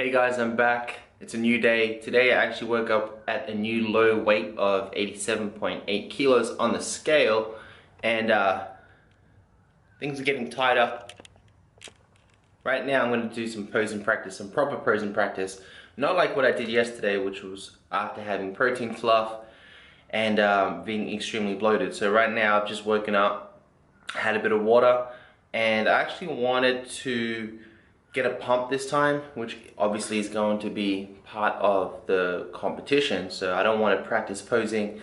Hey guys, I'm back. It's a new day. Today I actually woke up at a new low weight of 87.8 kilos on the scale, and things are getting tighter. Right now I'm going to do some posing practice, some proper posing practice. Not like what I did yesterday, which was after having protein fluff and being extremely bloated. So right now I've just woken up, had a bit of water, and I actually wanted to get a pump this time, which obviously is going to be part of the competition. So I don't want to practice posing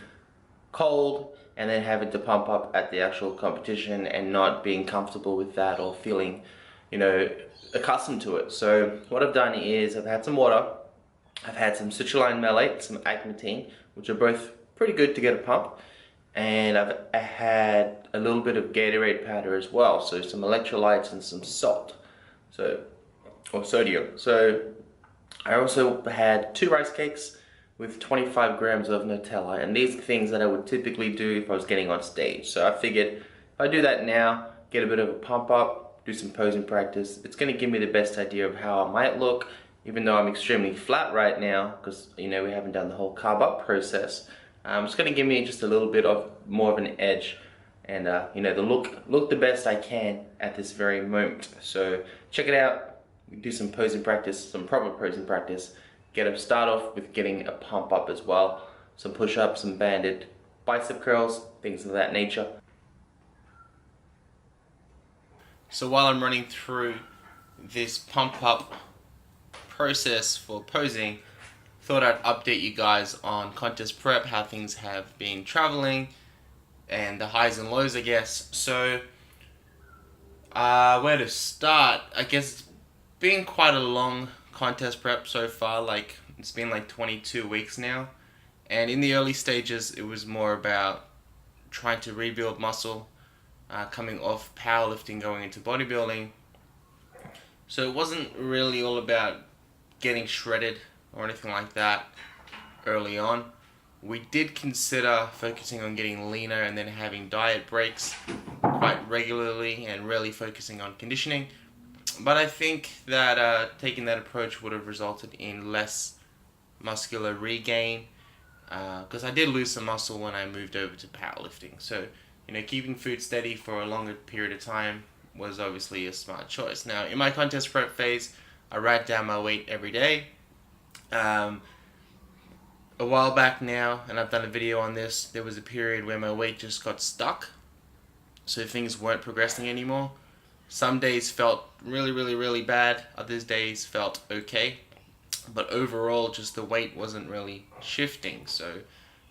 cold and then having to pump up at the actual competition and not being comfortable with that or feeling, accustomed to it. So what I've done is I've had some water, I've had some citrulline malate, some agmatine, which are both pretty good to get a pump, and I had a little bit of Gatorade powder as well, so some electrolytes and some salt, or sodium. So I also had 2 rice cakes with 25 grams of Nutella, and these are things that I would typically do if I was getting on stage. So I figured if I do that now, get a bit of a pump up, do some posing practice, it's going to give me the best idea of how I might look, even though I'm extremely flat right now because we haven't done the whole carb up process. It's going to give me just a little bit of more of an edge, and the look the best I can at this very moment. So check it out. Do some posing practice, some proper posing practice. Start off with getting a pump up as well. Some push-ups, some banded bicep curls, things of that nature. So while I'm running through this pump up process for posing, thought I'd update you guys on contest prep, how things have been traveling, and the highs and lows, I guess. So where to start? I guess it's been quite a long contest prep so far. It's been like 22 weeks now, and in the early stages it was more about trying to rebuild muscle, coming off powerlifting, going into bodybuilding. So it wasn't really all about getting shredded or anything like that early on. We did consider focusing on getting leaner and then having diet breaks quite regularly and really focusing on conditioning. But I think that taking that approach would have resulted in less muscular regain, because I did lose some muscle when I moved over to powerlifting. So, keeping food steady for a longer period of time was obviously a smart choice. Now, in my contest prep phase, I write down my weight every day. A while back now, and I've done a video on this, there was a period where my weight just got stuck, so things weren't progressing anymore. Some days felt really bad, other days felt okay, but overall just the weight wasn't really shifting. So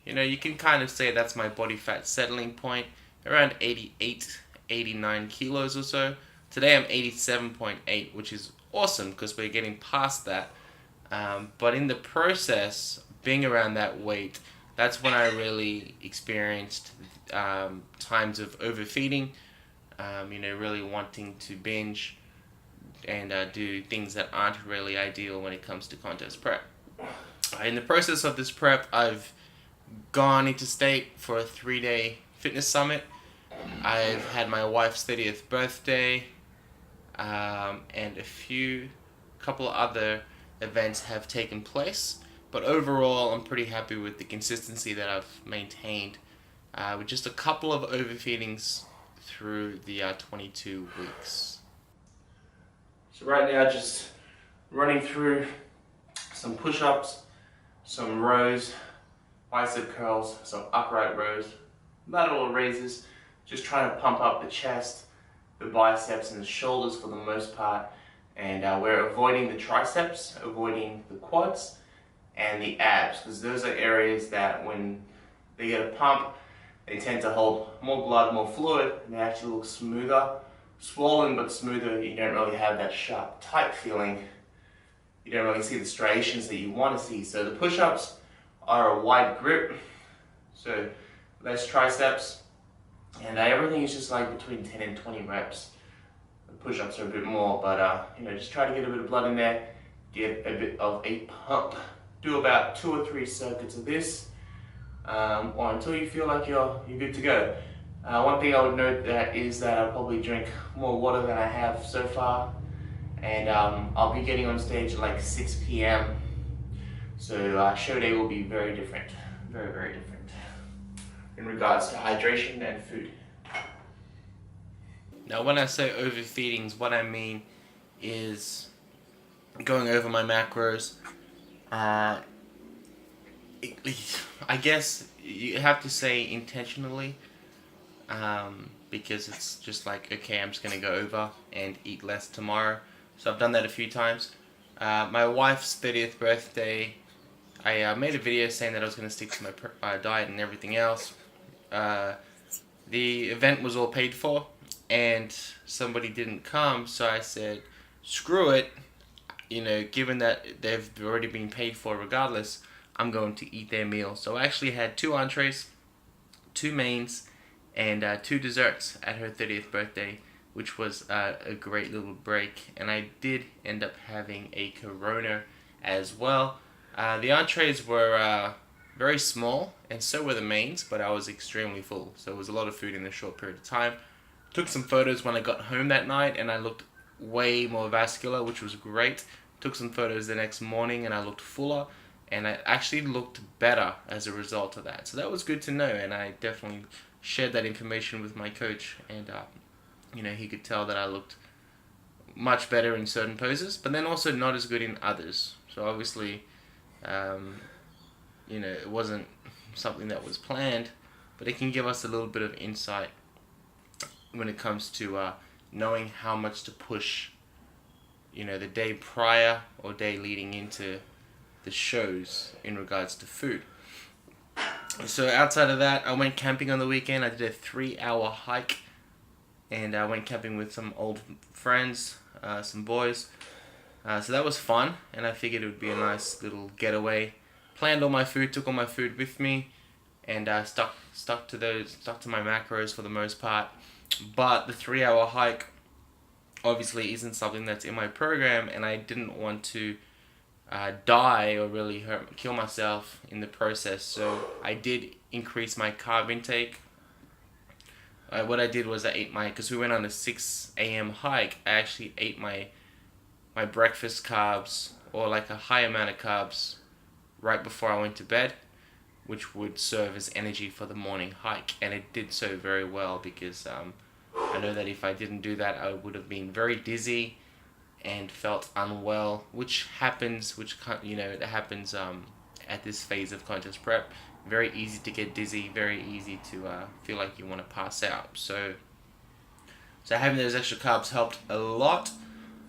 you can kind of say that's my body fat settling point, around 88, 89 kilos or so. Today I'm 87.8, which is awesome because we're getting past that. But in the process, being around that weight, that's when I really experienced times of overfeeding, really wanting to binge and do things that aren't really ideal when it comes to contest prep. In the process of this prep, I've gone interstate for a 3-day fitness summit. I've had my wife's 30th birthday, and a couple of other events have taken place. But overall, I'm pretty happy with the consistency that I've maintained, with just a couple of overfeedings through the 22 weeks. So right now, just running through some push-ups, some rows, bicep curls, some upright rows, lateral raises, just trying to pump up the chest, the biceps and the shoulders for the most part, and we're avoiding the triceps, avoiding the quads and the abs, because those are areas that when they get a pump, they tend to hold more blood, more fluid, and they actually look smoother. Swollen but smoother. You don't really have that sharp, tight feeling. You don't really see the striations that you want to see. So the push-ups are a wide grip, so less triceps, and everything is just like between 10 and 20 reps. The push-ups are a bit more, but just try to get a bit of blood in there, get a bit of a pump. Do about 2 or 3 circuits of this, or until you feel like you're good to go. One thing I would note is that I'll probably drink more water than I have so far, and I'll be getting on stage at like 6 p.m. So show day will be very different, very different in regards to hydration and food. Now, when I say overfeedings, what I mean is going over my macros. Uh, I guess you have to say intentionally, because it's just like, okay, I'm just gonna go over and eat less tomorrow. So I've done that a few times. My wife's 30th birthday, I made a video saying that I was gonna stick to my diet and everything else. The event was all paid for, and somebody didn't come, so I said, screw it. Given that they've already been paid for regardless, I'm going to eat their meal. So I actually had 2 entrees, 2 mains, and 2 desserts at her 30th birthday, which was a great little break. And I did end up having a Corona as well. The entrees were very small, and so were the mains, but I was extremely full. So it was a lot of food in a short period of time. Took some photos when I got home that night, and I looked way more vascular, which was great. Took some photos the next morning, and I looked fuller, and I actually looked better as a result of that. So that was good to know, and I definitely shared that information with my coach, and he could tell that I looked much better in certain poses, but then also not as good in others. So obviously, it wasn't something that was planned, but it can give us a little bit of insight when it comes to knowing how much to push, the day prior or day leading into the shows in regards to food. So outside of that, I went camping on the weekend. I did a 3-hour hike, and I went camping with some old friends, some boys. So that was fun, and I figured it would be a nice little getaway. Planned all my food, took all my food with me, and stuck to my macros for the most part. But the 3-hour hike obviously isn't something that's in my program, and I didn't want to die or really kill myself in the process. So I did increase my carb intake. What I did was I ate because we went on a 6 a.m. hike, I actually ate my breakfast carbs, or like a high amount of carbs, right before I went to bed, which would serve as energy for the morning hike. And it did so very well, because I know that if I didn't do that, I would have been very dizzy and felt unwell, which happens at this phase of contest prep. Very easy to get dizzy, very easy to feel like you want to pass out. So having those extra carbs helped a lot,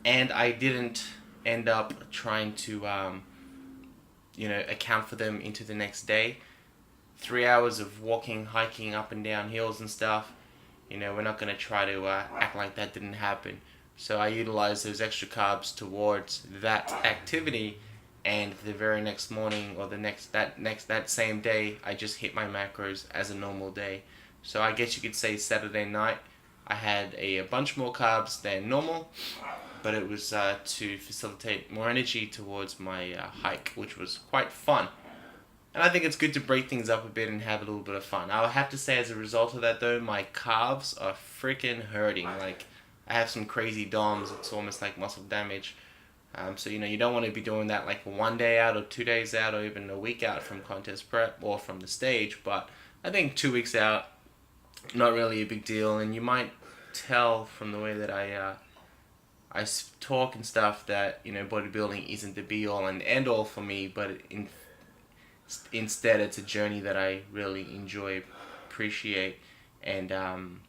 and I didn't end up trying to account for them into the next day. 3 hours of walking, hiking up and down hills and stuff, we're not going to try to act like that didn't happen. So I utilized those extra carbs towards that activity, and the very next morning, or that same day, I just hit my macros as a normal day. So I guess you could say Saturday night I had a bunch more carbs than normal, but it was to facilitate more energy towards my hike, which was quite fun. And I think it's good to break things up a bit and have a little bit of fun. I'll have to say, as a result of that though, my calves are freaking hurting. Like, I have some crazy DOMs. It's almost like muscle damage. So you don't want to be doing that like 1 day out or 2 days out or even a week out from contest prep or from the stage. But I think 2 weeks out, not really a big deal. And you might tell from the way that I talk and stuff that bodybuilding isn't the be all and end all for me, but instead it's a journey that I really enjoy, appreciate, and am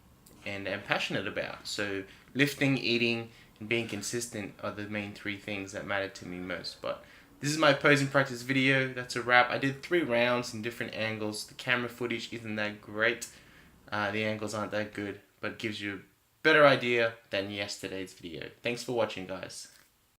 passionate about. So lifting, eating, and being consistent are the main 3 things that matter to me most. But this is my posing practice video. That's a wrap. I did 3 rounds in different angles. The camera footage isn't that great. The angles aren't that good, but it gives you a better idea than yesterday's video. Thanks for watching, guys.